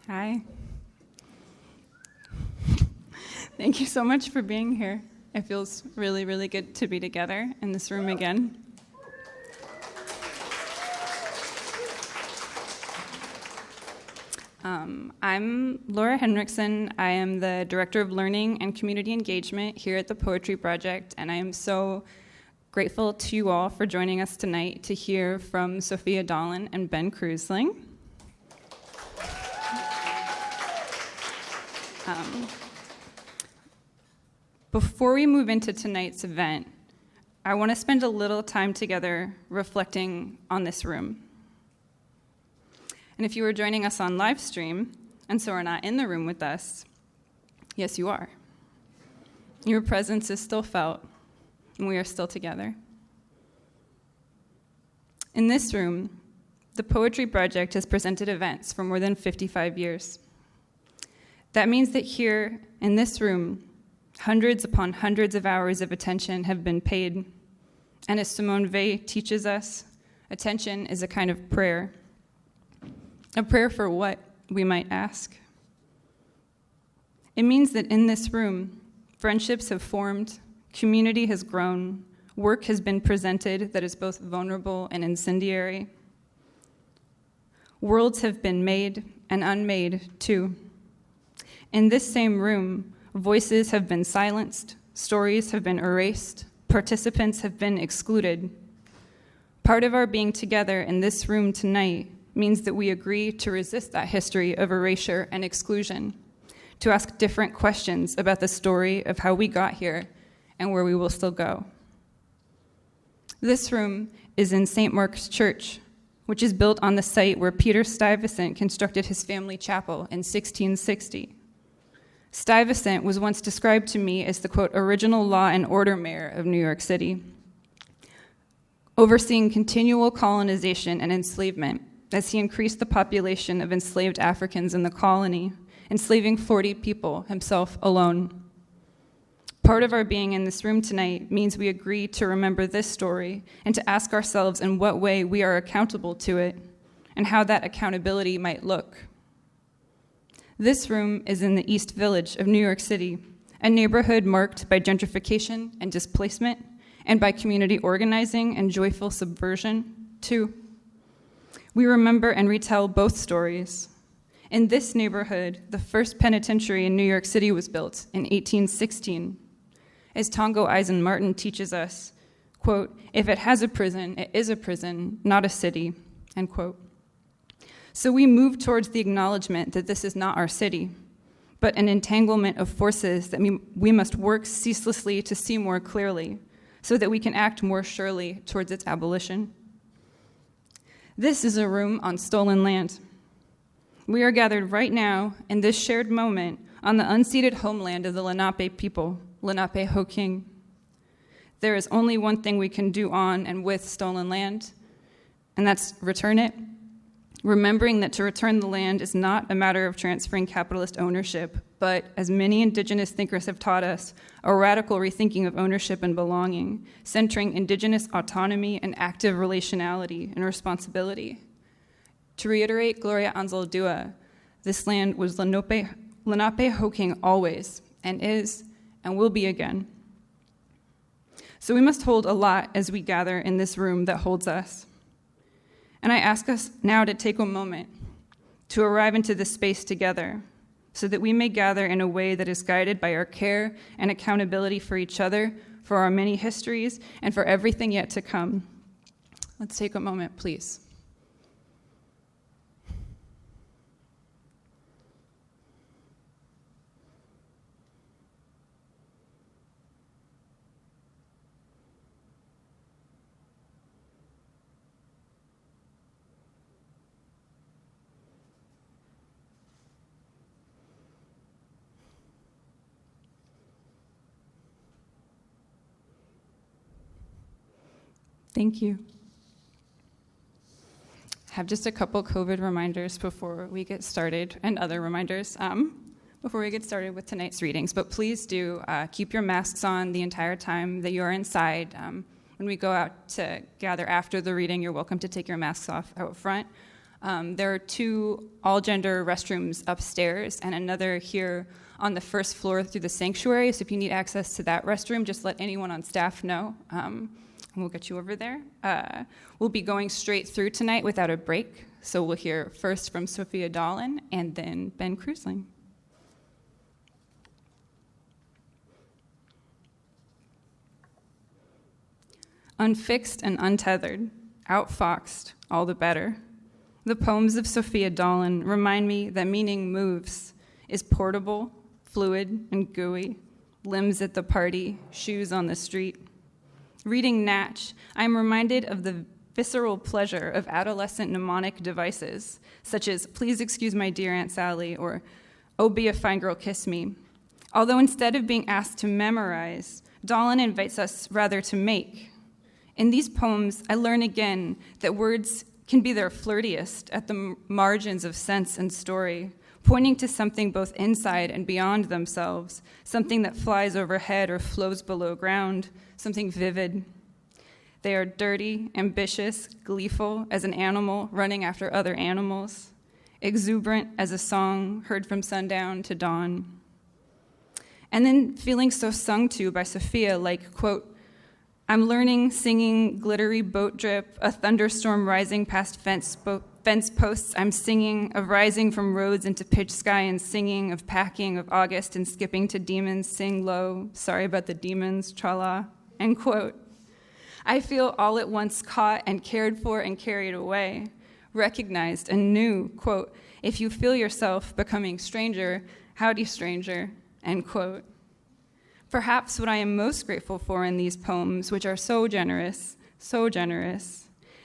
Hi. Thank you so much for being here. It feels really, really good to be together in this room again. I'm Laura Henriksen. I am the Director of Learning and Community Engagement here at the Poetry Project, and I am so grateful to you all for joining us tonight to hear from Sophia Dahlin and Ben Krusling. Before we move into tonight's event, I want to spend a little time together reflecting on this room. And if you are joining us on live stream, and so are not in the room with us, yes, you are. Your presence is still felt, and we are still together. In this room, the Poetry Project has presented events for more than 55 years. That means that here, in this room, hundreds upon hundreds of hours of attention have been paid. And as Simone Weil teaches us, attention is a kind of prayer. A prayer for what, we might ask. It means that in this room, friendships have formed, community has grown, work has been presented that is both vulnerable and incendiary. Worlds have been made and unmade, too. In this same room, voices have been silenced, stories have been erased, participants have been excluded. Part of our being together in this room tonight means that we agree to resist that history of erasure and exclusion, to ask different questions about the story of how we got here and where we will still go. This room is in St. Mark's Church, which is built on the site where Peter Stuyvesant constructed his family chapel in 1660. Stuyvesant was once described to me as the, quote, original law and order mayor of New York City, overseeing continual colonization and enslavement as he increased the population of enslaved Africans in the colony, enslaving 40 people, himself alone. Part of our being in this room tonight means we agree to remember this story and to ask ourselves in what way we are accountable to it and how that accountability might look. This room is in the East Village of New York City, a neighborhood marked by gentrification and displacement, and by community organizing and joyful subversion, too. We remember and retell both stories. In this neighborhood, the first penitentiary in New York City was built in 1816. As Tongo Eisen Martin teaches us, quote, if it has a prison, it is a prison, not a city, end quote. So we move towards the acknowledgement that this is not our city, but an entanglement of forces that we must work ceaselessly to see more clearly, so that we can act more surely towards its abolition. This is a room on stolen land. We are gathered right now in this shared moment on the unceded homeland of the Lenape people, Lenape-Hoking. There is only one thing we can do on and with stolen land, and that's return it. Remembering that to return the land is not a matter of transferring capitalist ownership, but, as many indigenous thinkers have taught us, a radical rethinking of ownership and belonging, centering indigenous autonomy and active relationality and responsibility. To reiterate Gloria Anzaldúa, this land was Lenape-Hoking always, and is, and will be again. So we must hold a lot as we gather in this room that holds us. And I ask us now to take a moment to arrive into this space together so that we may gather in a way that is guided by our care and accountability for each other, for our many histories, and for everything yet to come. Let's take a moment, please. Thank you. I have just a couple COVID reminders before we get started, and other reminders before we get started with tonight's readings. But please do keep your masks on the entire time that you are inside. When we go out to gather after the reading, you're welcome to take your masks off out front. There are 2 all-gender restrooms upstairs and another here on the first floor through the sanctuary. So if you need access to that restroom, just let anyone on staff know, and we'll get you over there. We'll be going straight through tonight without a break. So we'll hear first from Sophia Dahlin and then Ben Krusling. Unfixed and untethered, outfoxed, all the better. The poems of Sophia Dolan remind me that meaning moves, is portable, fluid, and gooey, limbs at the party, shoes on the street. Reading Natch, I am reminded of the visceral pleasure of adolescent mnemonic devices, such as, please excuse my dear Aunt Sally, or, oh, be a fine girl, kiss me. Although instead of being asked to memorize, Dahlin invites us rather to make. In these poems, I learn again that words can be their flirtiest at the margins of sense and story, pointing to something both inside and beyond themselves, something that flies overhead or flows below ground, something vivid. They are dirty, ambitious, gleeful as an animal running after other animals, exuberant as a song heard from sundown to dawn. And then feeling so sung to by Sophia, like, quote, I'm learning, singing, glittery boat drip, a thunderstorm rising past fence posts. I'm singing of rising from roads into pitch sky and singing of packing of August and skipping to demons, sing low, sorry about the demons, tra-la, end quote. I feel all at once caught and cared for and carried away, recognized and knew, quote, if you feel yourself becoming stranger, howdy stranger, end quote. Perhaps what I am most grateful for in these poems, which are so generous,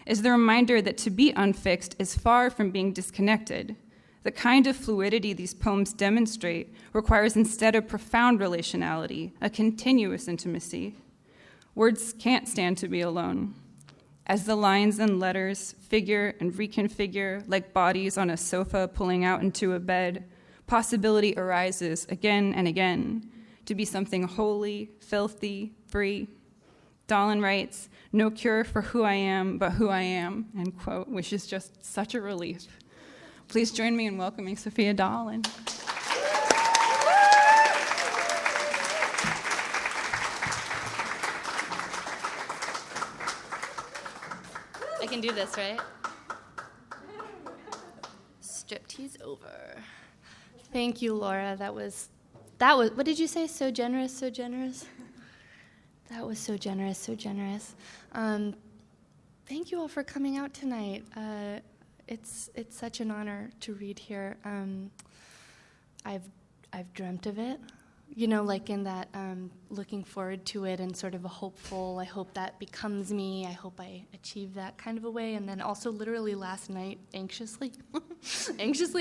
is the reminder that to be unfixed is far from being disconnected. The kind of fluidity these poems demonstrate requires instead a profound relationality, a continuous intimacy. Words can't stand to be alone. As the lines and letters figure and reconfigure like bodies on a sofa pulling out into a bed, possibility arises again and again to be something holy, filthy, free. Dahlin writes, no cure for who I am, but who I am, end quote, which is just such a relief. Please join me in welcoming Sophia Dahlin. I can do this, right? Striptease over. Thank you, Laura. That was, what did you say? So generous, so generous? That was so generous, so generous. Thank you all for coming out tonight. It's such an honor to read here. I've dreamt of it, like in that looking forward to it and sort of a hopeful, I hope that becomes me, I hope I achieve that kind of a way, and then also literally last night, anxiously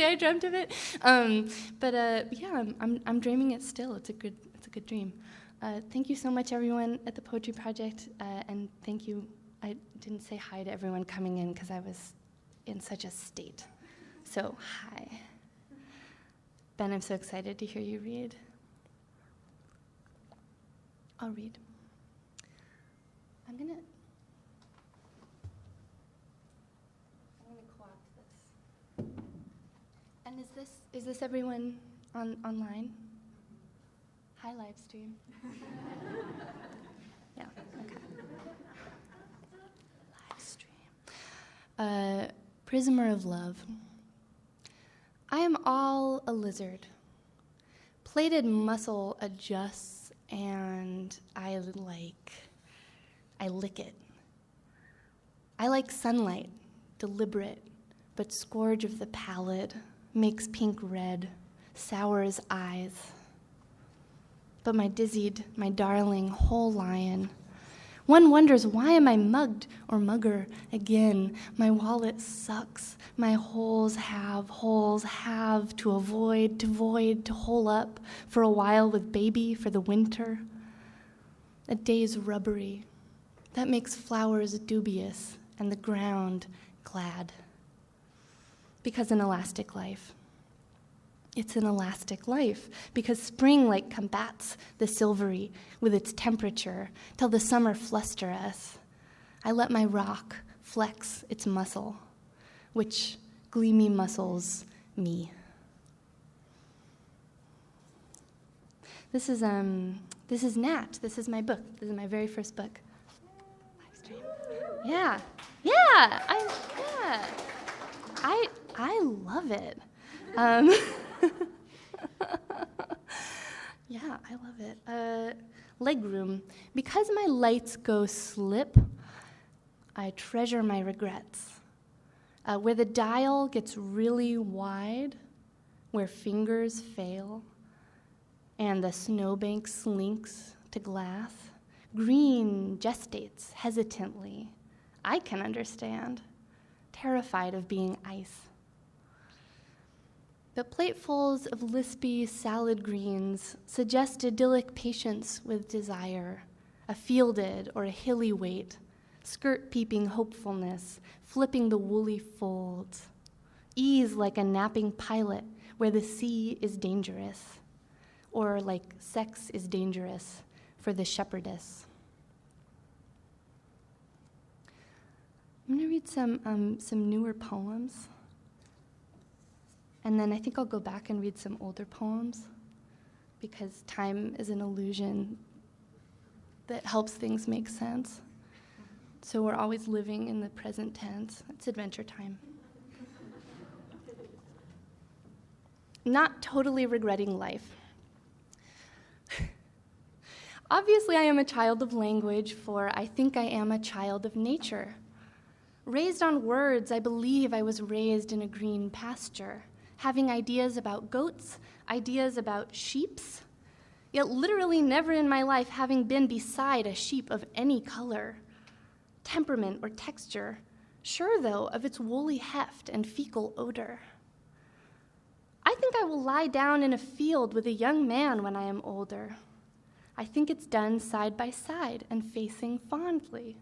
I dreamt of it. Yeah, I'm dreaming it still. It's a good dream. Thank you so much, everyone at the Poetry Project, and thank you. I didn't say hi to everyone coming in because I was in such a state. So, hi. Ben, I'm so excited to hear you read. I'll read. I'm gonna co-opt this. And is this everyone online? Hi, live stream. Yeah, okay. Live stream. Prisoner of love. I am all a lizard. Plated muscle adjusts and I lick it. I like sunlight, deliberate, but scourge of the pallid, makes pink red, sours eyes. But my dizzied, my darling, whole lion. One wonders, why am I mugged or mugger again? My wallet sucks. My holes have to avoid, to void, to hole up for a while with baby for the winter. A day's rubbery. That makes flowers dubious and the ground glad. Because an elastic life. It's an elastic life, because spring like combats the silvery with its temperature till the summer fluster us. I let my rock flex its muscle, which gleamy muscles, me. This is Nat. This is my book. This is my very first book. Live stream. Yeah. I love it. Yeah, I love it. Legroom. Because my lights go slip, I treasure my regrets. Where the dial gets really wide, where fingers fail, and the snowbank slinks to glass, green gestates hesitantly. I can understand, terrified of being ice. But platefuls of lispy salad greens suggest idyllic patience with desire, a fielded or a hilly weight, skirt-peeping hopefulness, flipping the woolly folds, ease like a napping pilot where the sea is dangerous, or like sex is dangerous for the shepherdess. I'm going to read some newer poems, and then I think I'll go back and read some older poems, because time is an illusion that helps things make sense. So we're always living in the present tense. It's adventure time. Not totally regretting life. Obviously, I am a child of language, for I think I am a child of nature. Raised on words, I believe I was raised in a green pasture, having ideas about goats, ideas about sheeps, yet literally never in my life having been beside a sheep of any color, temperament, or texture, sure, though, of its woolly heft and fecal odor. I think I will lie down in a field with a young man when I am older. I think it's done side by side and facing fondly.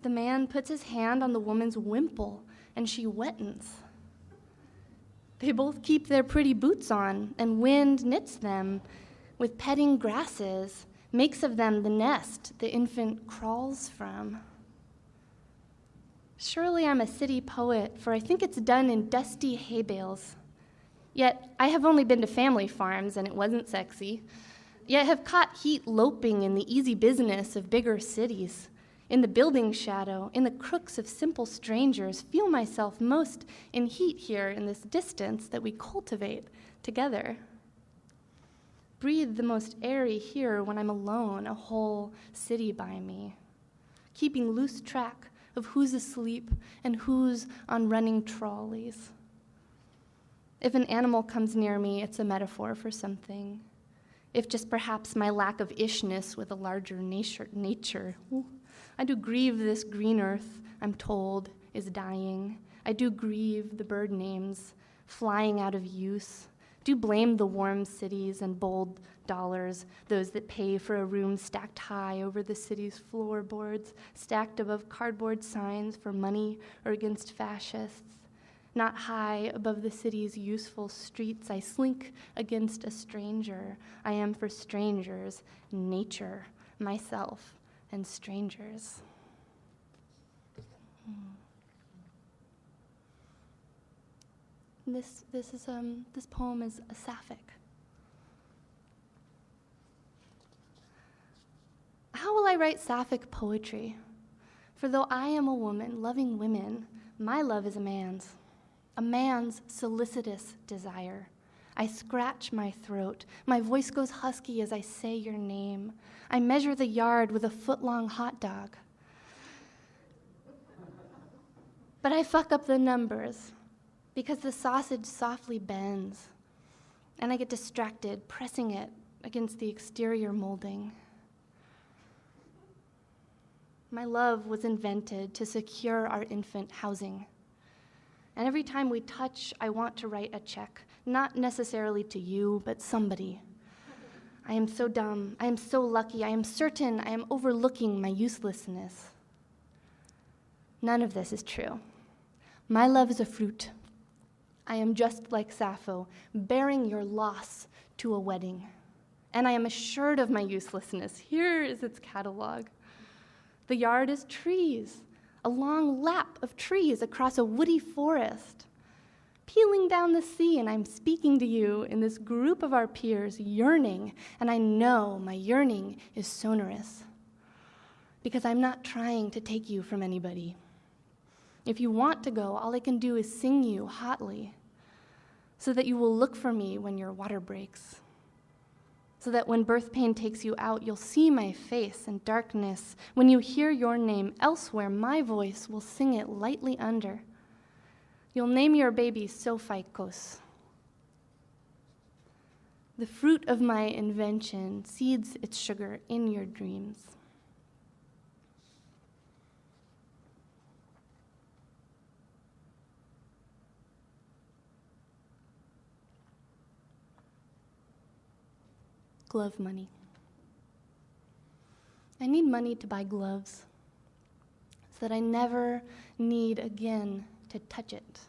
The man puts his hand on the woman's wimple, and she wettens. They both keep their pretty boots on, and wind knits them with petting grasses, makes of them the nest the infant crawls from. Surely I'm a city poet, for I think it's done in dusty hay bales. Yet I have only been to family farms, and it wasn't sexy. Yet have caught heat loping in the easy business of bigger cities. In the building shadow, in the crooks of simple strangers, feel myself most in heat here in this distance that we cultivate together. Breathe the most airy here when I'm alone, a whole city by me, keeping loose track of who's asleep and who's on running trolleys. If an animal comes near me, it's a metaphor for something. If just perhaps my lack of ishness with a larger nature. Ooh. I do grieve this green earth, I'm told, is dying. I do grieve the bird names flying out of use. Do blame the warm cities and bold dollars, those that pay for a room stacked high over the city's floorboards, stacked above cardboard signs for money or against fascists. Not high above the city's useful streets, I slink against a stranger. I am for strangers, nature, myself, and strangers. This poem is a sapphic. How will I write sapphic poetry? For though I am a woman loving women, my love is a man's solicitous desire. I scratch my throat. My voice goes husky as I say your name. I measure the yard with a foot-long hot dog. But I fuck up the numbers because the sausage softly bends, and I get distracted, pressing it against the exterior molding. My love was invented to secure our infant housing. And every time we touch, I want to write a check, not necessarily to you, but somebody. I am so dumb. I am so lucky. I am certain I am overlooking my uselessness. None of this is true. My love is a fruit. I am just like Sappho, bearing your loss to a wedding. And I am assured of my uselessness. Here is its catalog. The yard is trees, a long lap of trees across a woody forest. peeling down the sea, and I'm speaking to you in this group of our peers, yearning, and I know my yearning is sonorous because I'm not trying to take you from anybody. If you want to go, all I can do is sing you hotly so that you will look for me when your water breaks, so that when birth pain takes you out, you'll see my face in darkness. When you hear your name elsewhere, my voice will sing it lightly under. You'll name your baby Sophiakos. The fruit of my invention seeds its sugar in your dreams. Glove money. I need money to buy gloves so that I never need again to touch it.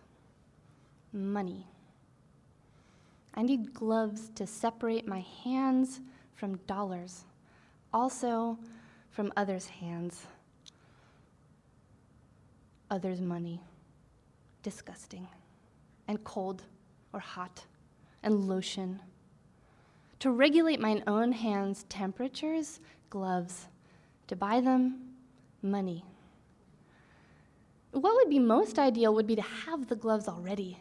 Money. I need gloves to separate my hands from dollars, also from others' hands, others' money. Disgusting, and cold or hot, and lotion. To regulate mine own hands' temperatures, gloves. To buy them, money. What would be most ideal would be to have the gloves already.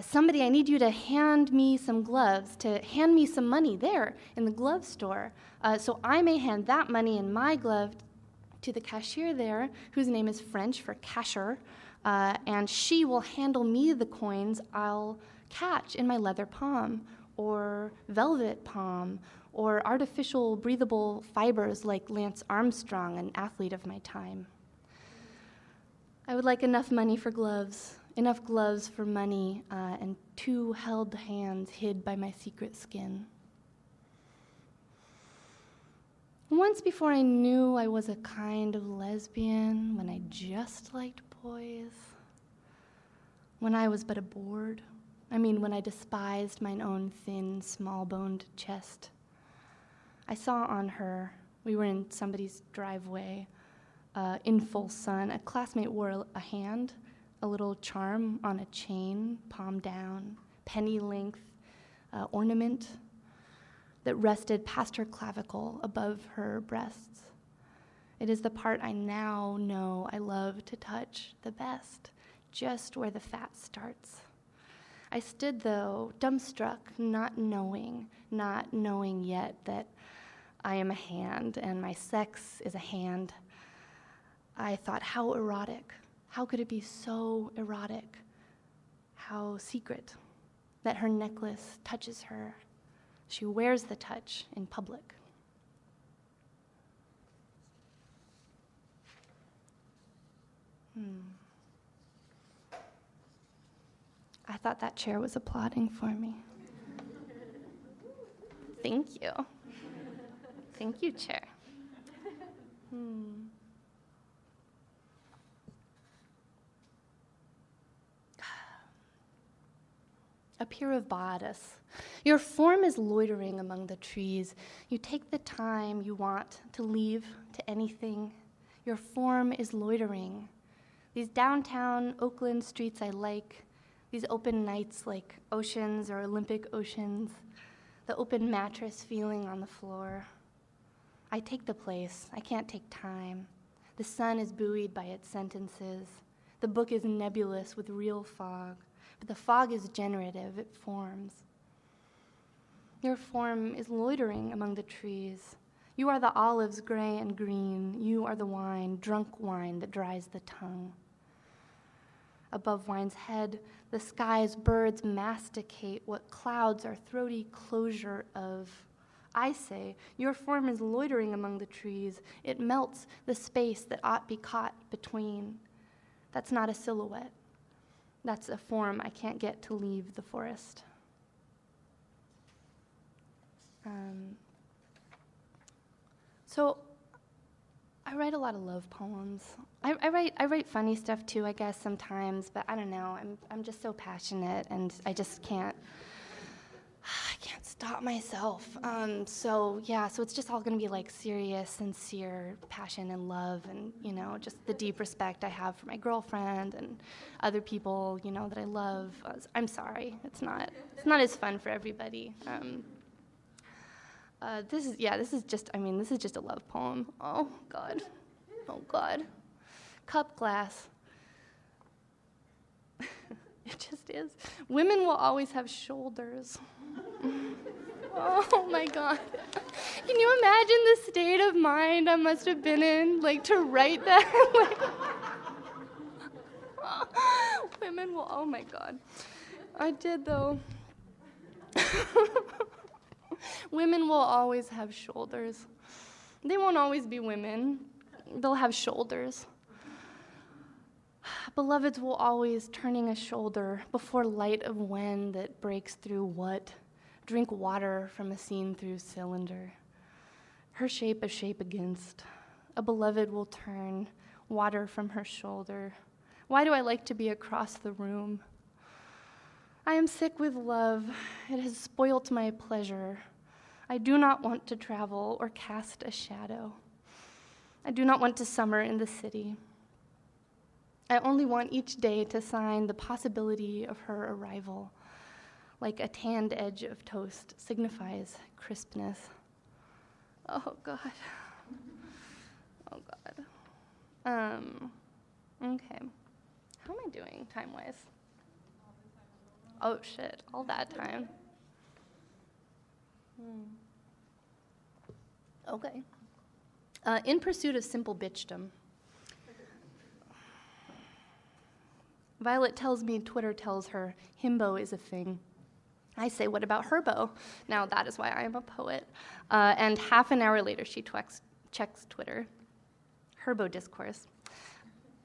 Somebody, I need you to hand me some gloves, to hand me some money there in the glove store, so I may hand that money in my glove to the cashier there, whose name is French for cashier, and she will handle me the coins I'll catch in my leather palm, or velvet palm, or artificial breathable fibers like Lance Armstrong, an athlete of my time. I would like enough money for gloves, enough gloves for money, and 2 held hands hid by my secret skin. Once before I knew I was a kind of lesbian, when I just liked boys, when I was but a board, when I despised mine own thin, small-boned chest. I saw on her, we were in somebody's driveway, in full sun, a classmate wore a hand, a little charm on a chain, palm down, penny-length ornament that rested past her clavicle above her breasts. It is the part I now know I love to touch the best, just where the fat starts. I stood, though, dumbstruck, not knowing yet that I am a hand and my sex is a hand. I thought, how erotic. How could it be so erotic? How secret that her necklace touches her. She wears the touch in public. I thought that chair was applauding for me. Thank you. Thank you, chair. A peer of Bacchus, your form is loitering among the trees. You take the time you want to leave to anything. Your form is loitering. These downtown Oakland streets I like, these open nights like oceans or Olympic oceans, the open mattress feeling on the floor. I take the place. I can't take time. The sun is buoyed by its sentences. The book is nebulous with real fog, but the fog is generative. It forms. Your form is loitering among the trees. You are the olives, gray and green. You are the wine, drunk wine that dries the tongue. Above wine's head, the sky's birds masticate what clouds are throaty closure of. I say, your form is loitering among the trees. It melts the space that ought be caught between. That's not a silhouette. That's a form I can't get to leave the forest. So I write a lot of love poems. I write funny stuff too, I guess, sometimes, but I don't know. I'm just so passionate, and I just can't I can't stop myself. So it's just all going to be like serious, sincere passion and love and, just the deep respect I have for my girlfriend and other people, that I love. I'm sorry. It's not as fun for everybody. This is just a love poem. Oh, God. Cup glass. It just is. Women will always have shoulders. Oh, my God. Can you imagine the state of mind I must have been in, to write that? Women will, oh, my God. I did, though. Women will always have shoulders. They won't always be women. They'll have shoulders. Beloveds will always turning a shoulder before light of when that breaks through what? Drink water from a seen-through cylinder. Her shape a shape against. A beloved will turn water from her shoulder. Why do I like to be across the room? I am sick with love. It has spoilt my pleasure. I do not want to travel or cast a shadow. I do not want to summer in the city. I only want each day to sign the possibility of her arrival, like a tanned edge of toast signifies crispness. Oh, God. Oh, God. Okay. How am I doing time-wise? Oh, shit. All that time. Okay. In pursuit of simple bitchdom. Violet tells me Twitter tells her himbo is a thing. I say, what about herbo? Now that is why I am a poet. And half an hour later, she checks Twitter. Herbo discourse.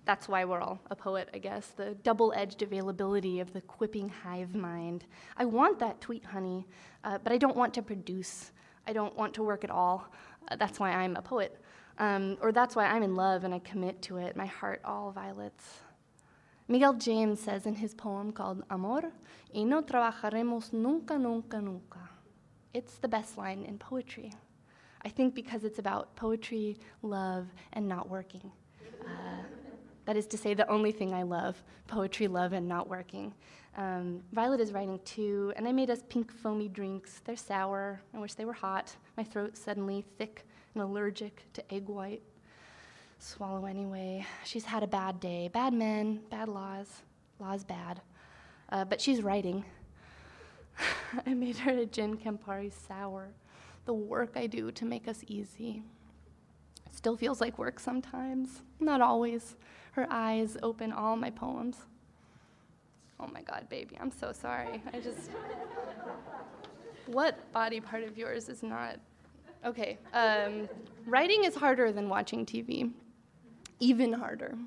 That's why we're all a poet, I guess. The double-edged availability of the quipping hive mind. I want that tweet, honey, but I don't want to produce. I don't want to work at all. That's why I'm a poet. Or that's why I'm in love and I commit to it, my heart all violets. Miguel James says in his poem called Amor, y no trabajaremos nunca, nunca, nunca. It's the best line in poetry. I think because it's about poetry, love, and not working. That is to say, the only thing I love, poetry, love, and not working. Violet is writing too, and I made us pink foamy drinks. They're sour. I wish they were hot. My throat's suddenly thick and allergic to egg white. Swallow anyway. She's had a bad day. Bad men, bad laws. Laws bad. But she's writing. I made her a gin Campari sour. The work I do to make us easy. Still feels like work sometimes. Not always. Her eyes open all my poems. Oh my God, baby, I'm so sorry. What body part of yours is not? Okay, writing is harder than watching TV. Even harder.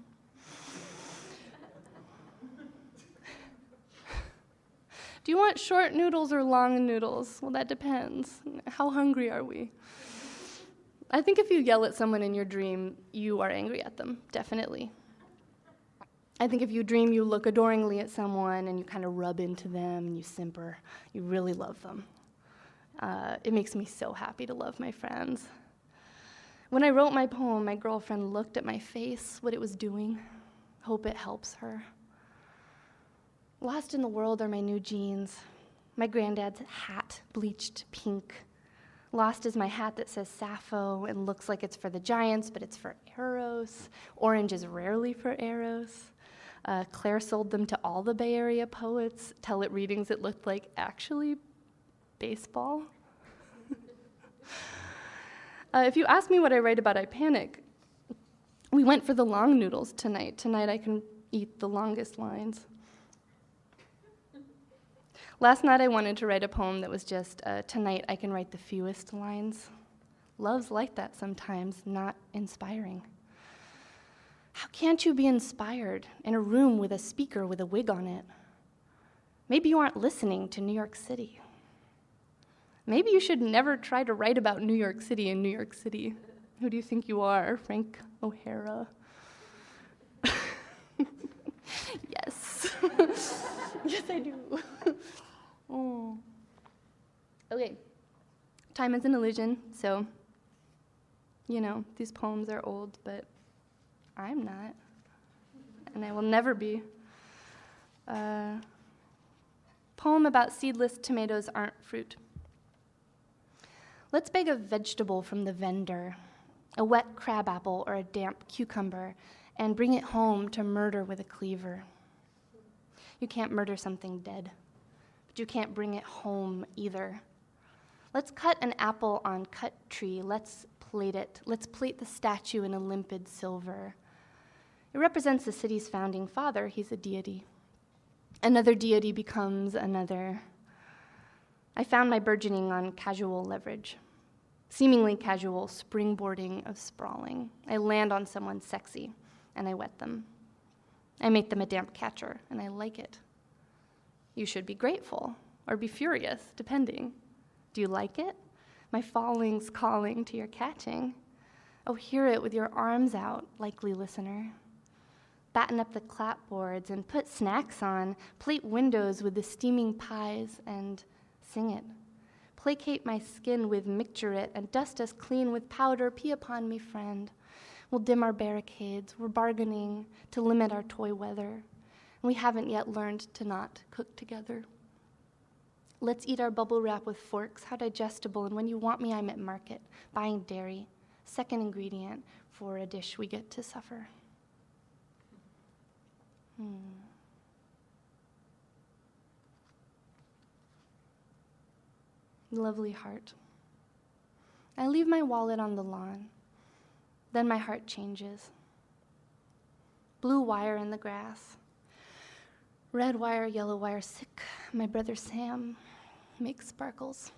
Do you want short noodles or long noodles? Well, that depends. How hungry are we? I think if you yell at someone in your dream, you are angry at them, definitely. I think if you dream you look adoringly at someone and you kind of rub into them and you simper, you really love them. It makes me so happy to love my friends. When I wrote my poem, my girlfriend looked at my face, what it was doing. Hope it helps her. Lost in the world are my new jeans, my granddad's hat bleached pink. Lost is my hat that says Sappho and looks like it's for the Giants, but it's for Eros. Orange is rarely for Eros. Claire sold them to all the Bay Area poets. Till at readings it looked like actually baseball. If you ask me what I write about, I panic. We went for the long noodles tonight. Tonight I can eat the longest lines. Last night I wanted to write a poem that was just, tonight I can write the fewest lines. Love's like that sometimes, not inspiring. How can't you be inspired in a room with a speaker with a wig on it? Maybe you aren't listening to New York City. Maybe you should never try to write about New York City in New York City. Who do you think you are, Frank O'Hara? Yes. Yes, I do. Oh. Okay, time is an illusion, so, these poems are old, but I'm not, and I will never be. Poem about seedless tomatoes aren't fruit. Let's beg a vegetable from the vendor, a wet crabapple or a damp cucumber, and bring it home to murder with a cleaver. You can't murder something dead, but you can't bring it home either. Let's cut an apple on cut tree. Let's plate it. Let's plate the statue in a limpid silver. It represents the city's founding father. He's a deity. Another deity becomes another. I found my burgeoning on casual leverage, seemingly casual springboarding of sprawling. I land on someone sexy, and I wet them. I make them a damp catcher, and I like it. You should be grateful, or be furious, depending. Do you like it? My falling's calling to your catching. Oh, hear it with your arms out, likely listener. Batten up the clapboards and put snacks on, plate windows with the steaming pies, and sing it. Placate my skin with micture it, and dust us clean with powder. Pee upon me, friend. We'll dim our barricades. We're bargaining to limit our toy weather. And we haven't yet learned to not cook together. Let's eat our bubble wrap with forks. How digestible. And when you want me, I'm at market, buying dairy, second ingredient for a dish we get to suffer. Lovely heart. I leave my wallet on the lawn. Then my heart changes. Blue wire in the grass. Red wire, yellow wire, sick. My brother Sam makes sparkles.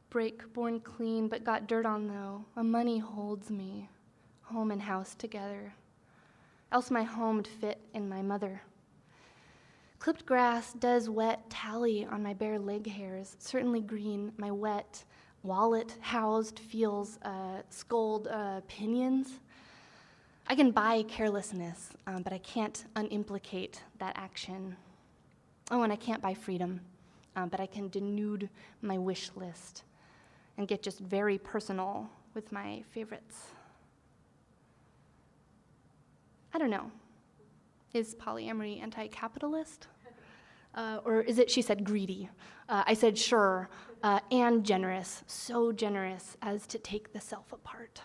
Break, born clean, but got dirt on though. A money holds me, home and house together. Else my home'd fit in my mother. Clipped grass does wet tally on my bare leg hairs, certainly green, my wet wallet housed feels scold pinions. I can buy carelessness, but I can't unimplicate that action. Oh, and I can't buy freedom, but I can denude my wish list and get just very personal with my favorites. I don't know. Is polyamory anti-capitalist? Or is it, she said, greedy? I said, sure, and generous, so generous as to take the self apart.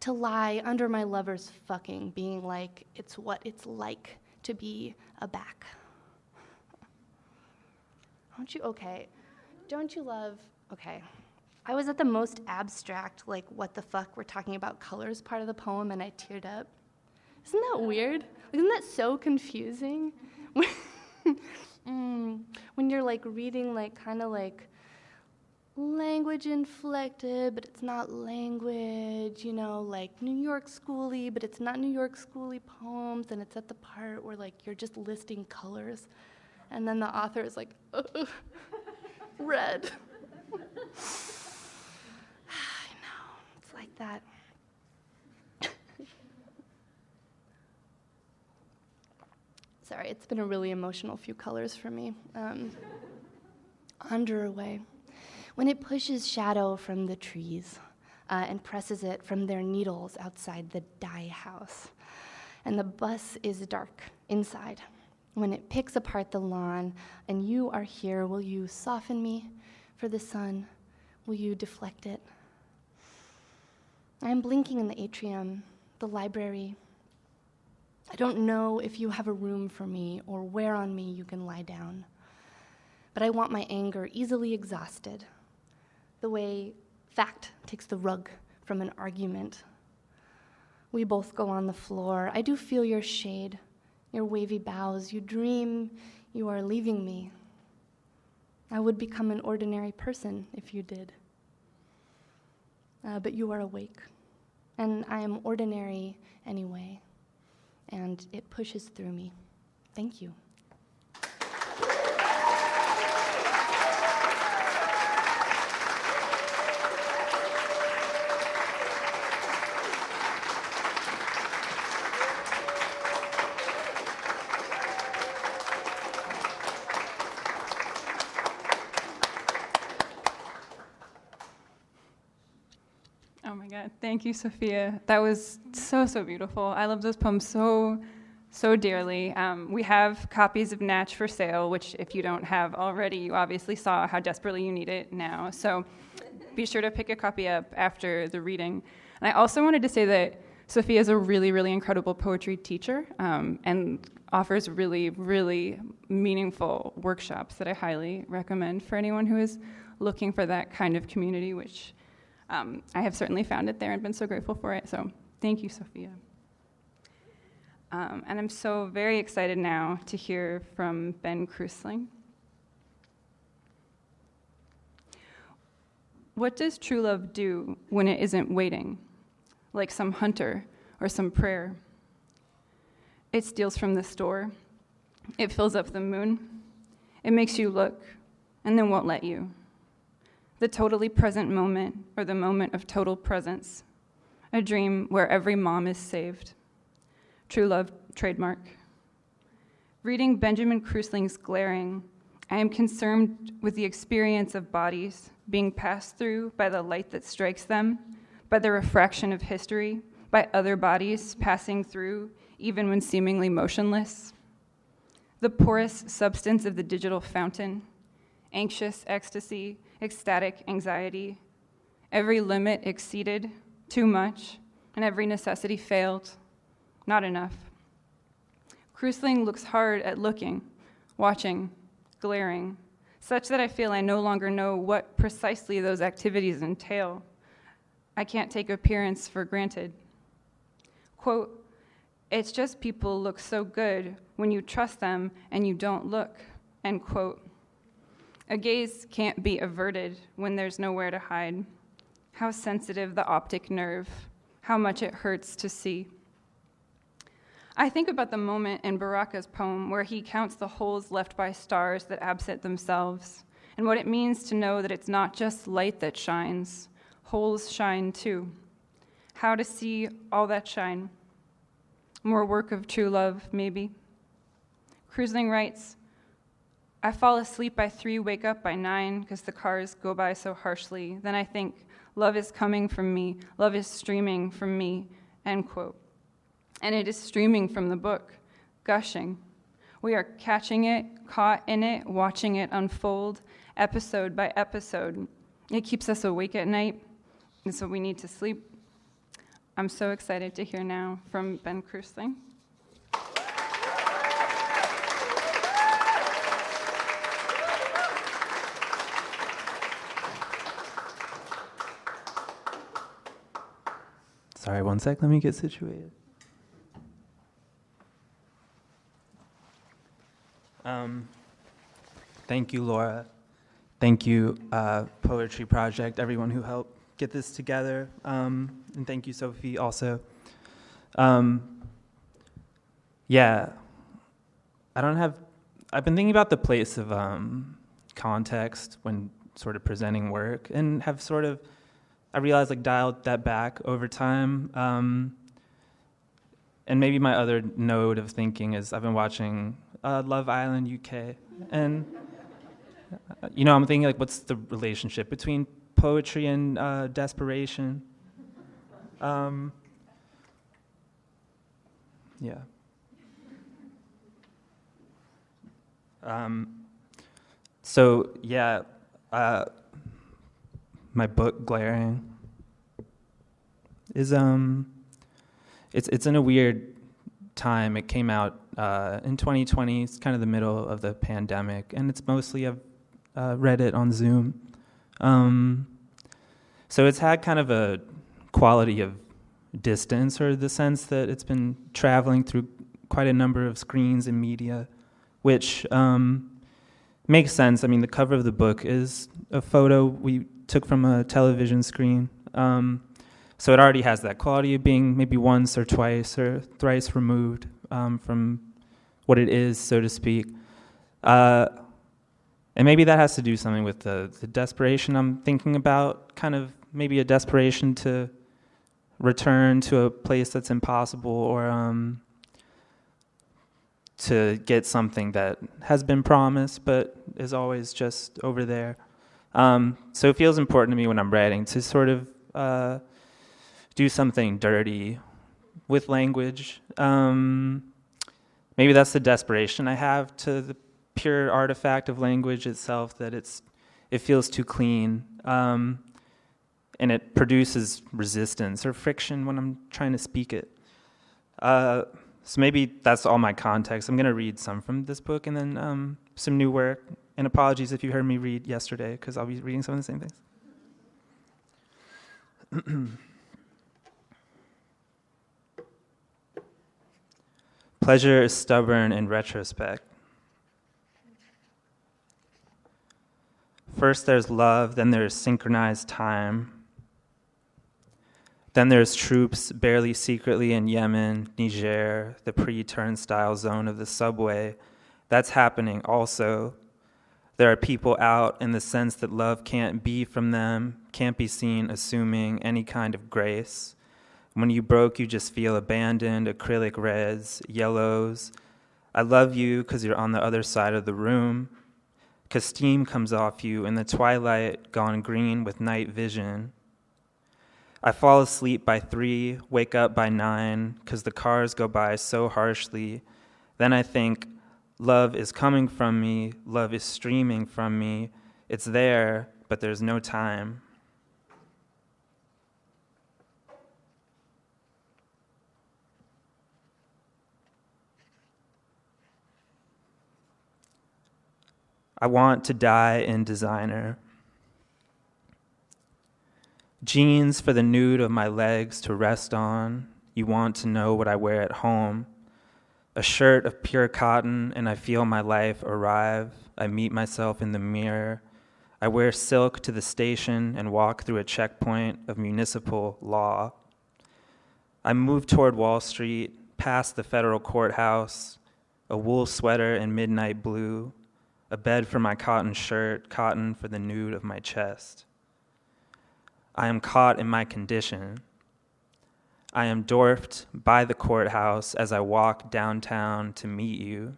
To lie under my lover's fucking, being like, it's what it's like to be a back. Don't you love, I was at the most abstract, like, what the fuck, we're talking about colors part of the poem, and I teared up. Isn't that weird? Isn't that so confusing? When you're like reading like kind of like language inflected, but it's not language, like New York schooly, but it's not New York schooly poems, and it's at the part where like you're just listing colors, and then the author is like, red. I know, it's like that. Sorry, it's been a really emotional few colors for me. Underway. When it pushes shadow from the trees and presses it from their needles outside the dye house, and the bus is dark inside. When it picks apart the lawn and you are here, will you soften me for the sun? Will you deflect it? I'm blinking in the atrium, the library. I don't know if you have a room for me or where on me you can lie down, but I want my anger easily exhausted, the way fact takes the rug from an argument. We both go on the floor. I do feel your shade, your wavy boughs. You dream you are leaving me. I would become an ordinary person if you did. But you are awake, and I am ordinary anyway. And it pushes through me. Thank you. Yeah, thank you, Sophia. That was so, so beautiful. I love those poems so, so dearly. We have copies of Natch for sale, which if you don't have already, you obviously saw how desperately you need it now. So be sure to pick a copy up after the reading. And I also wanted to say that Sophia is a really, really incredible poetry teacher and offers really, really meaningful workshops that I highly recommend for anyone who is looking for that kind of community, which I have certainly found it there and been so grateful for it. So thank you, Sophia. And I'm so very excited now to hear from Ben Krusling. What does true love do when it isn't waiting, like some hunter or some prayer? It steals from the store. It fills up the moon. It makes you look and then won't let you. The totally present moment, or the moment of total presence. A dream where every mom is saved. True love trademark. Reading Benjamin Krusling's Glaring, I am concerned with the experience of bodies being passed through by the light that strikes them, by the refraction of history, by other bodies passing through, even when seemingly motionless. The porous substance of the digital fountain, anxious ecstasy, ecstatic anxiety, every limit exceeded, too much, and every necessity failed, not enough. Krusling looks hard at looking, watching, glaring, such that I feel I no longer know what precisely those activities entail. I can't take appearance for granted. Quote, it's just people look so good when you trust them and you don't look, end quote. A gaze can't be averted when there's nowhere to hide. How sensitive the optic nerve, how much it hurts to see. I think about the moment in Baraka's poem where he counts the holes left by stars that absent themselves, and what it means to know that it's not just light that shines, holes shine too. How to see all that shine. More work of true love, maybe. Krusling writes, I fall asleep by 3, wake up by 9, because the cars go by so harshly. Then I think, love is coming from me, love is streaming from me, end quote. And it is streaming from the book, gushing. We are catching it, caught in it, watching it unfold, episode by episode. It keeps us awake at night, and so we need to sleep. I'm so excited to hear now from Ben Krusling. Sorry, one sec, let me get situated. Thank you, Laura. Thank you, Poetry Project, everyone who helped get this together. And thank you, Sophie, also. Yeah, I've been thinking about the place of context when sort of presenting work, and have sort of, I realized, like, dialed that back over time. And maybe my other node of thinking is I've been watching Love Island UK, and I'm thinking, like, what's the relationship between poetry and desperation? Yeah. So yeah, my book Glaring is it's in a weird time. It came out in 2020. It's kind of the middle of the pandemic, and it's mostly I've read it on Zoom. So it's had kind of a quality of distance, or the sense that it's been traveling through quite a number of screens and media, which makes sense. I mean, the cover of the book is a photo we took from a television screen. So it already has that quality of being maybe once or twice or thrice removed from what it is, so to speak. And maybe that has to do something with the desperation I'm thinking about, kind of maybe a desperation to return to a place that's impossible, or to get something that has been promised but is always just over there. So it feels important to me when I'm writing to sort of do something dirty with language. Maybe that's the desperation I have to the pure artifact of language itself, that it feels too clean, and it produces resistance or friction when I'm trying to speak it. So maybe that's all my context. I'm going to read some from this book and then some new work. And apologies if you heard me read yesterday, because I'll be reading some of the same things. Pleasure is stubborn in retrospect. First there's love, then there's synchronized time. Then there's troops barely secretly in Yemen, Niger, the pre-turnstile zone of the subway. That's happening also. There are people out in the sense that love can't be from them, can't be seen assuming any kind of grace. When you broke, you just feel abandoned, acrylic reds, yellows. I love you because you're on the other side of the room, because steam comes off you in the twilight, gone green with night vision. I fall asleep by 3, wake up by 9, because the cars go by so harshly. Then I think, love is coming from me, love is streaming from me. It's there, but there's no time. I want to die in designer. Jeans for the nude of my legs to rest on. You want to know what I wear at home. A shirt of pure cotton, and I feel my life arrive. I meet myself in the mirror. I wear silk to the station and walk through a checkpoint of municipal law. I move toward Wall Street, past the federal courthouse, a wool sweater in midnight blue, a bed for my cotton shirt, cotton for the nude of my chest. I am caught in my condition. I am dwarfed by the courthouse as I walk downtown to meet you.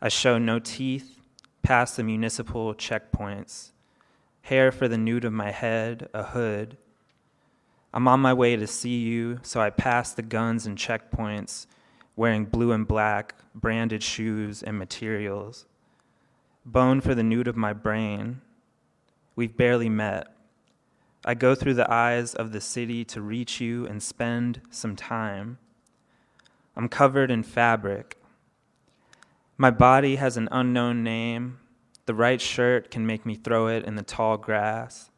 I show no teeth past the municipal checkpoints. Hair for the nude of my head, a hood. I'm on my way to see you, so I pass the guns and checkpoints, wearing blue and black, branded shoes and materials. Bone for the nude of my brain. We've barely met. I go through the eyes of the city to reach you and spend some time. I'm covered in fabric. My body has an unknown name. The right shirt can make me throw it in the tall grass.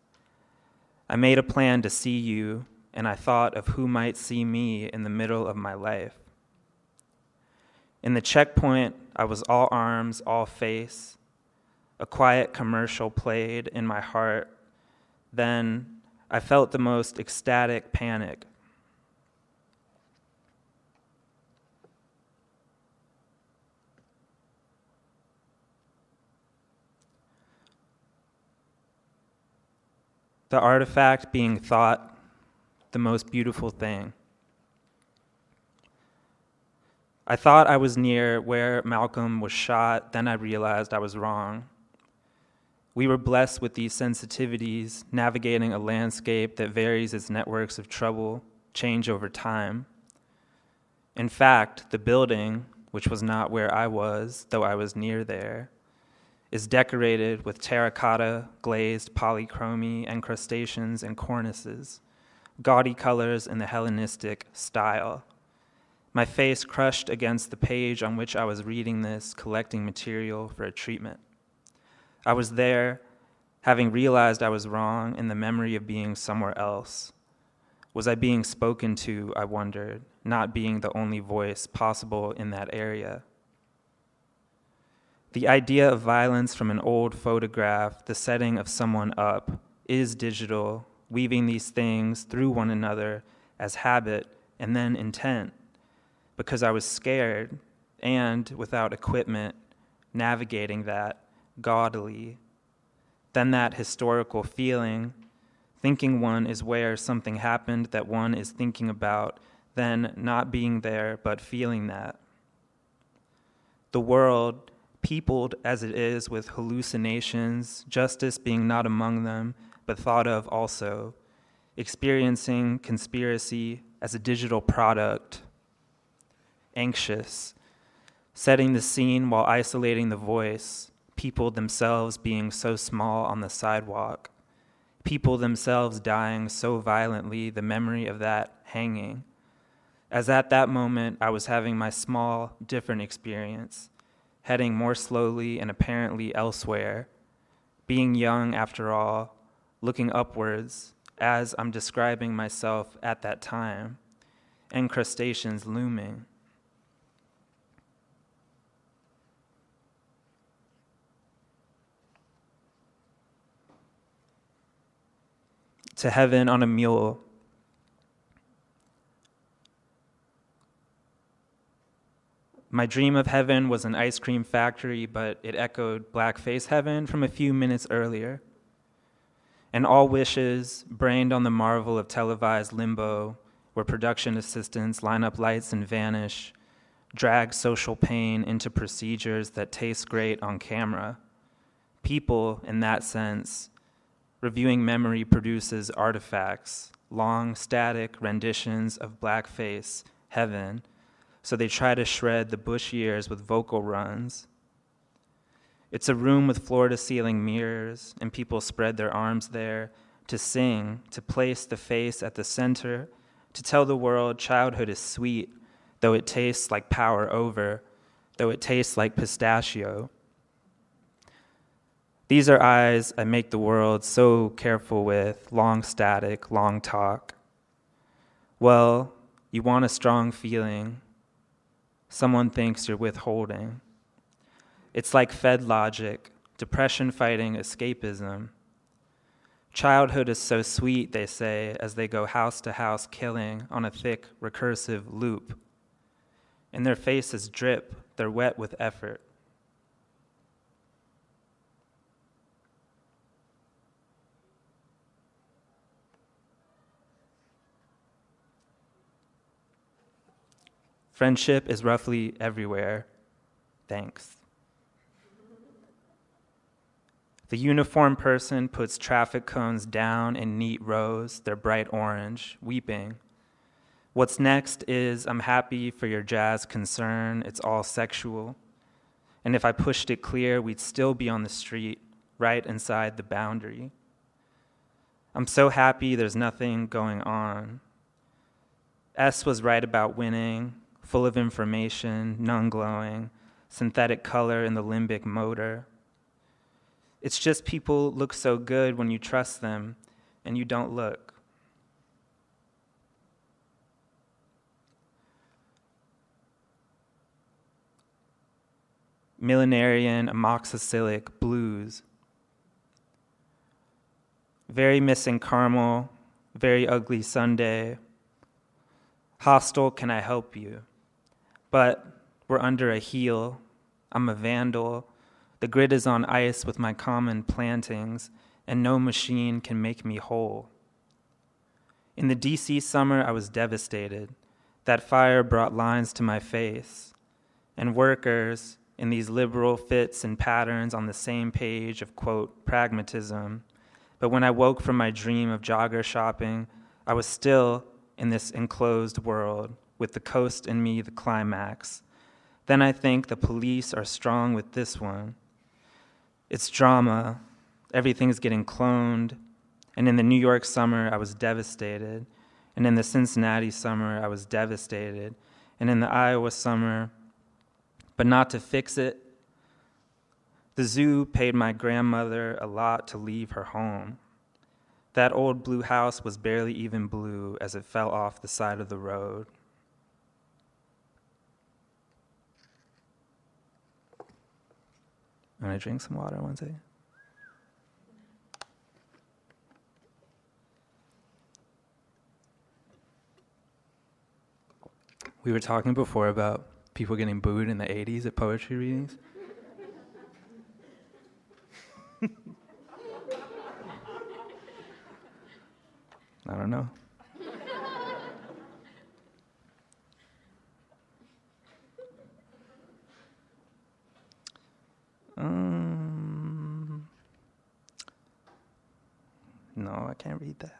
I made a plan to see you, and I thought of who might see me in the middle of my life. In the checkpoint, I was all arms, all face. A quiet commercial played in my heart. Then I felt the most ecstatic panic. The artifact being thought the most beautiful thing. I thought I was near where Malcolm was shot, then I realized I was wrong. We were blessed with these sensitivities, navigating a landscape that varies its networks of trouble, change over time. In fact, the building, which was not where I was, though I was near there, is decorated with terracotta, glazed polychromy, encrustations, and cornices, gaudy colors in the Hellenistic style. My face crushed against the page on which I was reading this, collecting material for a treatment. I was there, having realized I was wrong in the memory of being somewhere else. Was I being spoken to, I wondered, not being the only voice possible in that area? The idea of violence from an old photograph, the setting of someone up, is digital, weaving these things through one another as habit and then intent, because I was scared and, without equipment, navigating that gaudily. Then that historical feeling, thinking one is where something happened that one is thinking about, then not being there but feeling that. The world, peopled as it is with hallucinations, justice being not among them, but thought of also, experiencing conspiracy as a digital product, anxious, setting the scene while isolating the voice, people themselves being so small on the sidewalk, people themselves dying so violently, the memory of that hanging. As at that moment, I was having my small, different experience, heading more slowly and apparently elsewhere, being young after all, looking upwards as I'm describing myself at that time, incrustations looming. To heaven on a mule. My dream of heaven was an ice cream factory, but it echoed blackface heaven from a few minutes earlier. And all wishes, brained on the marvel of televised limbo, where production assistants line up lights and vanish, drag social pain into procedures that taste great on camera. People, in that sense, reviewing memory produces artifacts, long, static renditions of blackface heaven, so they try to shred the bush years with vocal runs. It's a room with floor-to-ceiling mirrors, and people spread their arms there to sing, to place the face at the center, to tell the world childhood is sweet, though it tastes like power over, though it tastes like pistachio. These are eyes I make the world so careful with, long static, long talk. Well, you want a strong feeling. Someone thinks you're withholding. It's like Fed logic, depression fighting escapism. Childhood is so sweet, they say, as they go house to house killing on a thick, recursive loop. And their faces drip, they're wet with effort. Friendship is roughly everywhere. Thanks. The uniformed person puts traffic cones down in neat rows, they're bright orange, weeping. What's next is, I'm happy for your jazz concern, it's all sexual. And if I pushed it clear, we'd still be on the street, right inside the boundary. I'm so happy there's nothing going on. S was right about winning, full of information, none glowing, synthetic color in the limbic motor. It's just people look so good when you trust them and you don't look. Millenarian amoxicillic blues. Very missing caramel, very ugly Sunday. Hostile, can I help you? But we're under a heel. I'm a vandal. The grid is on ice with my common plantings, and no machine can make me whole. In the DC summer, I was devastated. That fire brought lines to my face. And workers, in these liberal fits and patterns on the same page of, quote, pragmatism. But when I woke from my dream of jogger shopping, I was still in this enclosed world, with the coast in me the climax. Then I think the police are strong with this one. It's drama. Everything's getting cloned. And in the New York summer, I was devastated. And in the Cincinnati summer, I was devastated. And in the Iowa summer, but not to fix it. The zoo paid my grandmother a lot to leave her home. That old blue house was barely even blue as it fell off the side of the road. I'm gonna drink some water one second. We were talking before about people getting booed in the 80s at poetry readings. I don't know. No, I can't read that.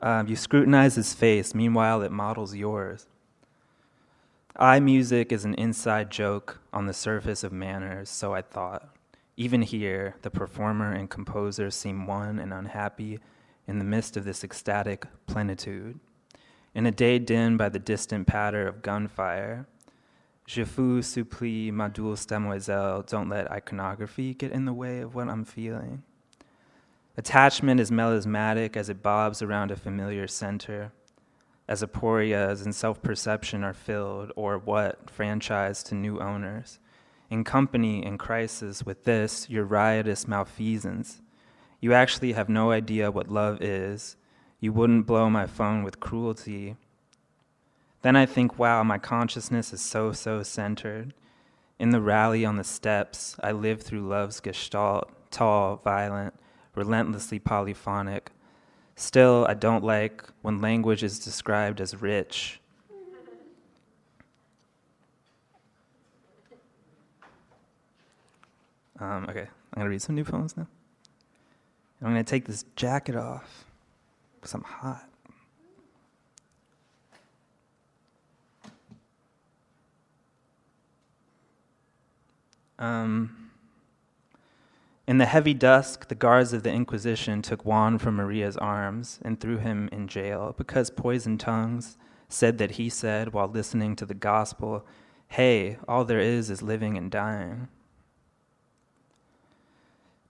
You scrutinize his face, meanwhile it models yours. Eye music is an inside joke on the surface of manners, so I thought. Even here, the performer and composer seem one and unhappy in the midst of this ecstatic plenitude. In a day dimmed by the distant patter of gunfire, je vous supplie, ma douce demoiselle, don't let iconography get in the way of what I'm feeling. Attachment is melismatic as it bobs around a familiar center, as aporias and self-perception are filled, or what, franchised to new owners. In company in crisis with this, your riotous malfeasance, you actually have no idea what love is. You wouldn't blow my phone with cruelty. Then I think, wow, my consciousness is so centered. In the rally on the steps, I live through love's gestalt, tall, violent, relentlessly polyphonic. Still, I don't like when language is described as rich. Okay, I'm gonna read some new poems now. I'm gonna take this jacket off because I'm hot. In the heavy dusk, the guards of the Inquisition took Juan from Maria's arms and threw him in jail because poisoned tongues said that he said while listening to the gospel, hey, all there is living and dying.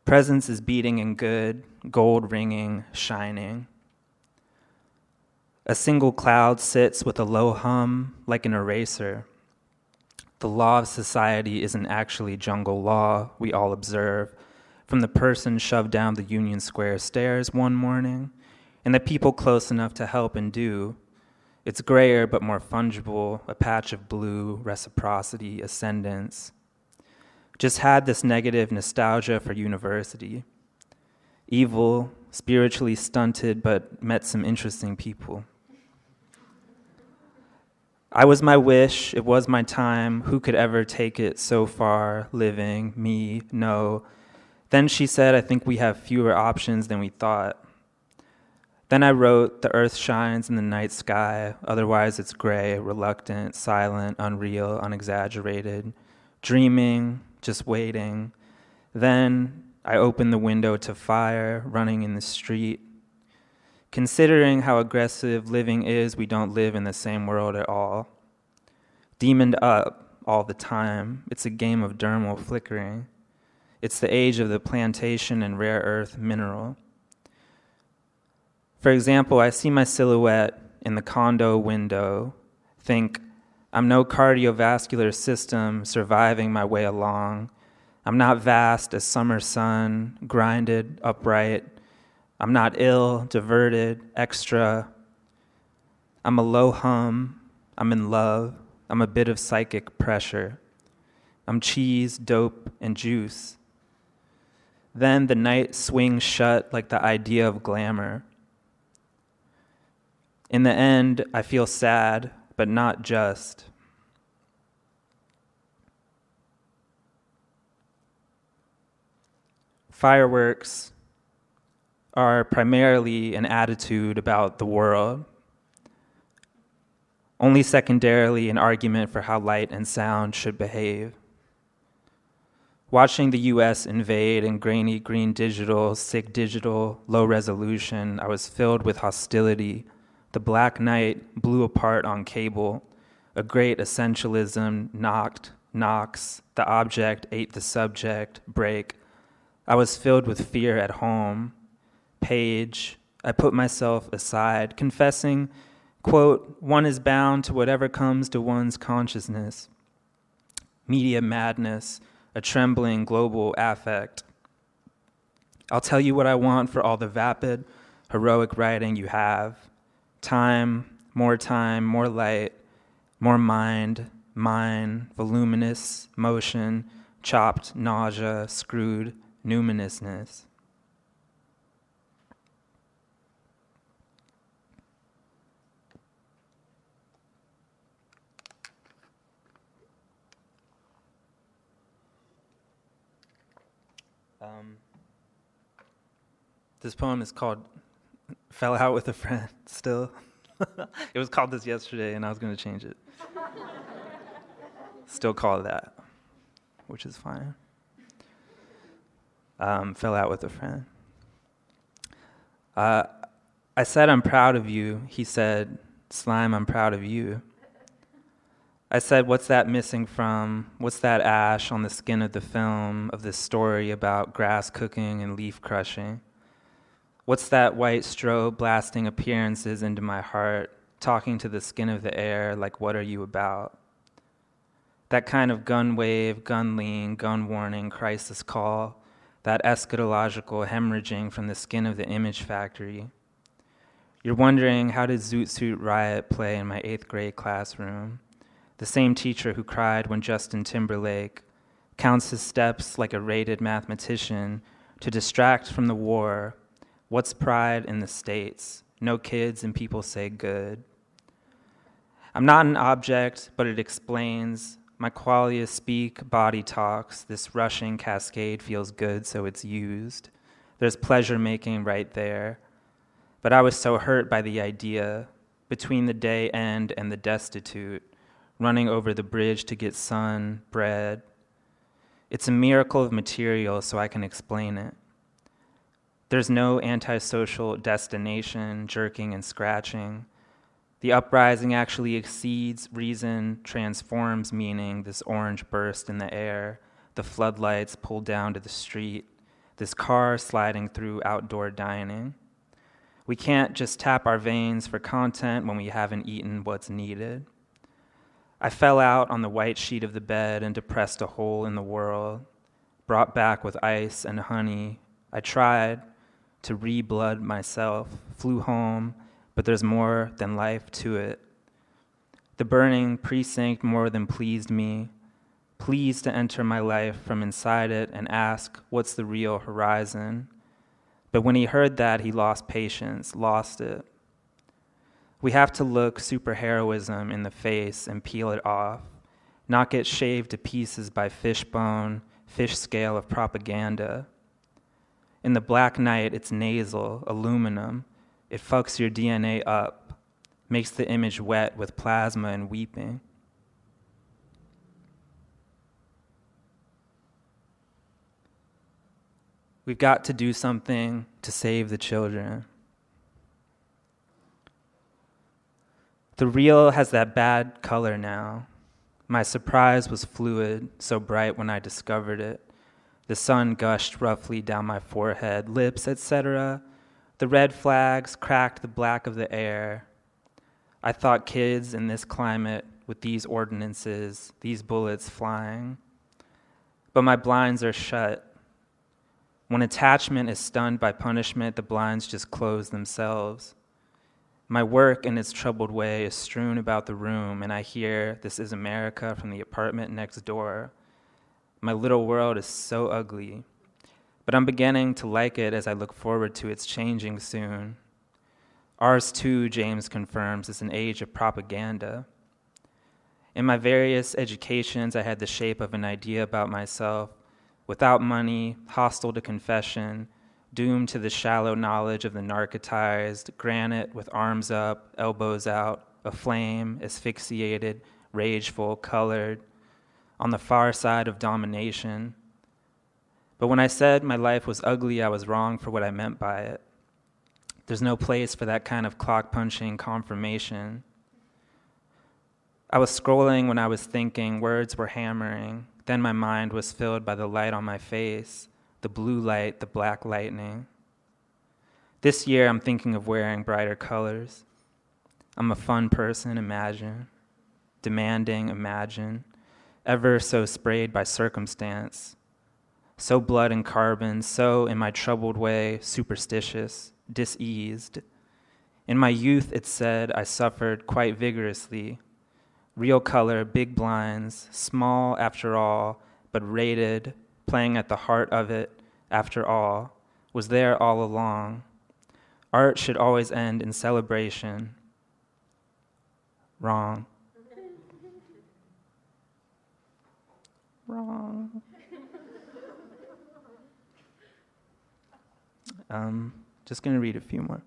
Presence is beating and good, gold ringing, shining. A single cloud sits with a low hum like an eraser. The law of society isn't actually jungle law, we all observe, from the person shoved down the Union Square stairs one morning, and the people close enough to help and do. It's grayer but more fungible, a patch of blue, reciprocity, ascendance. Just had this negative nostalgia for university. Evil, spiritually stunted, but met some interesting people. I was my wish, it was my time, who could ever take it so far, living, me, no. Then she said, I think we have fewer options than we thought. Then I wrote, the earth shines in the night sky, otherwise it's gray, reluctant, silent, unreal, unexaggerated, dreaming, just waiting. Then I opened the window to fire, running in the street. Considering how aggressive living is, we don't live in the same world at all. Demoned up all the time, it's a game of dermal flickering. It's the age of the plantation and rare earth mineral. For example, I see my silhouette in the condo window, think, I'm no cardiovascular system surviving my way along. I'm not vast as summer sun, grinded, upright. I'm not ill, diverted, extra. I'm a low hum. I'm in love. I'm a bit of psychic pressure. I'm cheese, dope, and juice. Then the night swings shut like the idea of glamour. In the end, I feel sad, but not just. Fireworks are primarily an attitude about the world, only secondarily an argument for how light and sound should behave. Watching the US invade in grainy green digital, sick digital, low resolution, I was filled with hostility. The black night blew apart on cable. A great essentialism knocks, the object ate the subject, break. I was filled with fear at home. Page, I put myself aside, confessing, quote, one is bound to whatever comes to one's consciousness. Media madness, a trembling global affect. I'll tell you what I want for all the vapid, heroic writing you have. Time, more light, more mind, mine, voluminous, motion, chopped, nausea, screwed, numinousness. This poem is called fell out with a friend still. It was called this yesterday, and I was going to change it. Still call it that, which is fine. Fell out with a friend. I said, I'm proud of you. He said, Slime, I'm proud of you. I said, what's that missing from? What's that ash on the skin of the film of this story about grass cooking and leaf crushing? What's that white strobe blasting appearances into my heart, talking to the skin of the air like, what are you about? That kind of gun wave, gun lean, gun warning, crisis call, that eschatological hemorrhaging from the skin of the image factory. You're wondering, how did Zoot Suit Riot play in my 8th grade classroom? The same teacher who cried when Justin Timberlake counts his steps like a rated mathematician to distract from the war. What's pride in the States? No kids and people say good. I'm not an object, but it explains. My qualia speak, body talks. This rushing cascade feels good, so it's used. There's pleasure making right there. But I was so hurt by the idea, between the day end and the destitute, running over the bridge to get sun, bread. It's a miracle of material, so I can explain it. There's no antisocial destination, jerking and scratching. The uprising actually exceeds reason, transforms meaning, this orange burst in the air, the floodlights pulled down to the street, this car sliding through outdoor dining. We can't just tap our veins for content when we haven't eaten what's needed. I fell out on the white sheet of the bed and depressed a hole in the world, brought back with ice and honey. I tried to re-blood myself, flew home, but there's more than life to it. The burning precinct more than pleased me, pleased to enter my life from inside it and ask, what's the real horizon? But when he heard that, he lost patience, lost it. We have to look superheroism in the face and peel it off, not get shaved to pieces by fishbone, fish scale of propaganda. In the black night, it's nasal, aluminum. It fucks your DNA up, makes the image wet with plasma and weeping. We've got to do something to save the children. The real has that bad color now. My surprise was fluid, so bright when I discovered it. The sun gushed roughly down my forehead, lips, etc. The red flags cracked the black of the air. I thought kids in this climate with these ordinances, these bullets flying. But my blinds are shut. When attachment is stunned by punishment, the blinds just close themselves. My work in its troubled way is strewn about the room, and I hear This Is America from the apartment next door. My little world is so ugly, but I'm beginning to like it as I look forward to its changing soon. Ours too, James confirms, is an age of propaganda. In my various educations, I had the shape of an idea about myself, without money, hostile to confession, doomed to the shallow knowledge of the narcotized, granite with arms up, elbows out, aflame, asphyxiated, rageful, colored, on the far side of domination. But when I said my life was ugly, I was wrong for what I meant by it. There's no place for that kind of clock-punching confirmation. I was scrolling when I was thinking, words were hammering. Then my mind was filled by the light on my face, the blue light, the black lightning. This year, I'm thinking of wearing brighter colors. I'm a fun person, imagine. Demanding, imagine. Ever so sprayed by circumstance. So blood and carbon, so, in my troubled way, superstitious, diseased. In my youth, it said, I suffered quite vigorously. Real color, big blinds, small after all, but rated, playing at the heart of it, after all, was there all along. Art should always end in celebration. Wrong. Wrong. Just going to read a few more.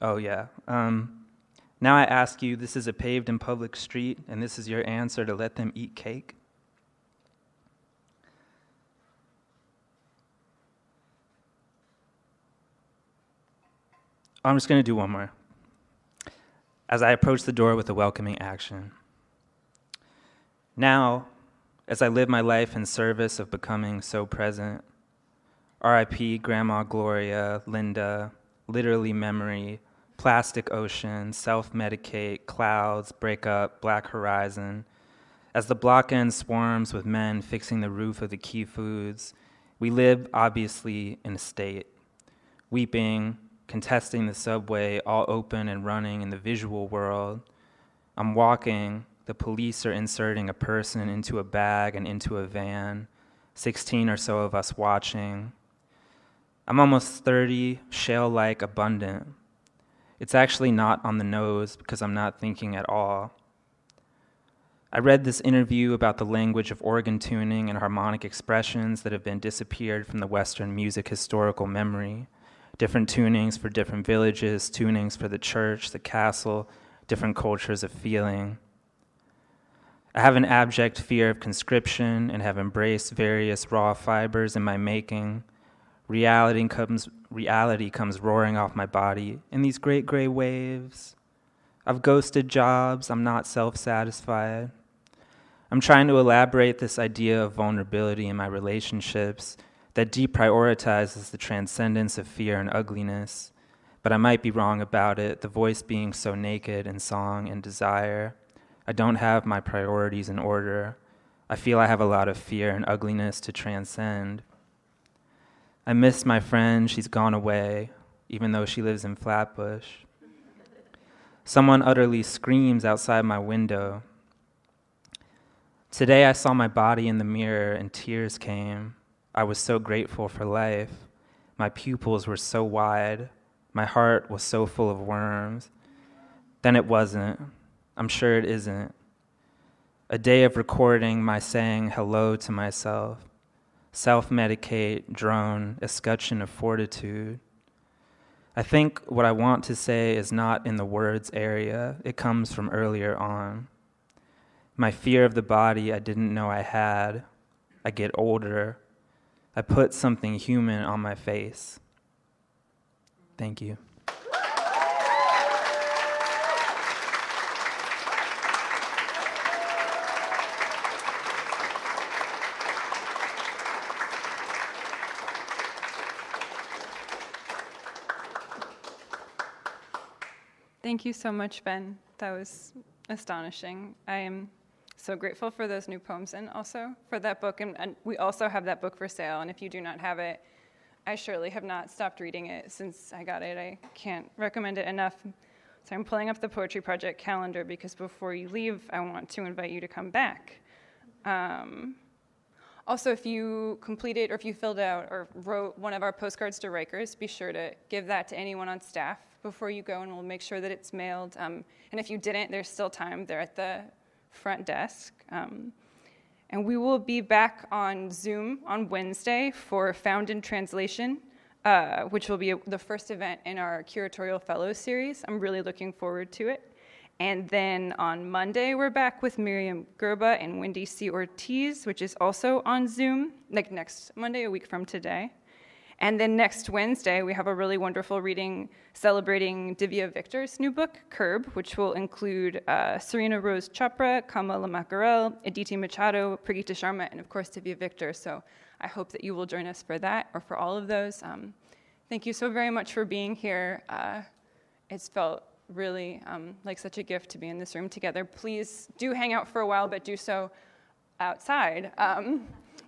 Oh, yeah. Now I ask you, this is a paved and public street, and this is your answer to let them eat cake? I'm just going to do one more. As I approach the door with a welcoming action. Now, as I live my life in service of becoming so present, R.I.P. Grandma Gloria, Linda, literally memory, plastic ocean, self-medicate, clouds, break up, black horizon. As the block end swarms with men fixing the roof of the Key Foods, we live obviously in a state, weeping, contesting the subway, all open and running in the visual world. I'm walking, the police are inserting a person into a bag and into a van, 16 or so of us watching. I'm almost 30, shale-like abundant. It's actually not on the nose because I'm not thinking at all. I read this interview about the language of organ tuning and harmonic expressions that have been disappeared from the Western music historical memory. Different tunings for different villages, tunings for the church, the castle, different cultures of feeling. I have an abject fear of conscription and have embraced various raw fibers in my making. Reality comes roaring off my body in these great gray waves. I've ghosted jobs, I'm not self-satisfied. I'm trying to elaborate this idea of vulnerability in my relationships that deprioritizes the transcendence of fear and ugliness, but I might be wrong about it, the voice being so naked in song and desire. I don't have my priorities in order. I feel I have a lot of fear and ugliness to transcend. I miss my friend, she's gone away, even though she lives in Flatbush. Someone utterly screams outside my window. Today I saw my body in the mirror and tears came. I was so grateful for life. My pupils were so wide. My heart was so full of worms. Then it wasn't. I'm sure it isn't. A day of recording my saying hello to myself. Self-medicate, drone, escutcheon of fortitude. I think what I want to say is not in the words area. It comes from earlier on. My fear of the body I didn't know I had. I get older. I put something human on my face. Thank you. Thank you so much, Ben. That was astonishing. I am so grateful for those new poems and also for that book. And we also have that book for sale. And if you do not have it, I surely have not stopped reading it since I got it. I can't recommend it enough. So I'm pulling up the Poetry Project calendar because before you leave, I want to invite you to come back. Also, if you completed or if you filled out or wrote one of our postcards to Rikers, be sure to give that to anyone on staff before you go, and we'll make sure that it's mailed. And if you didn't, there's still time. They're at the front desk. And we will be back on Zoom on Wednesday for Found in Translation, which will be the first event in our Curatorial Fellows series. I'm really looking forward to it. And then on Monday, we're back with Miriam Gerba and Wendy C. Ortiz, which is also on Zoom, like next Monday, a week from today. And then next Wednesday, we have a really wonderful reading celebrating Divya Victor's new book, Curb, which will include Serena Rose Chopra, Kamala Makarel, Aditi Machado, Prageeta Sharma, and of course, Divya Victor. So I hope that you will join us for that or for all of those. Thank you so very much for being here. It's felt really like such a gift to be in this room together. Please do hang out for a while, but do so outside,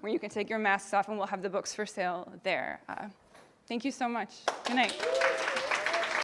where you can take your masks off, and we'll have the books for sale there. Thank you so much. Good night.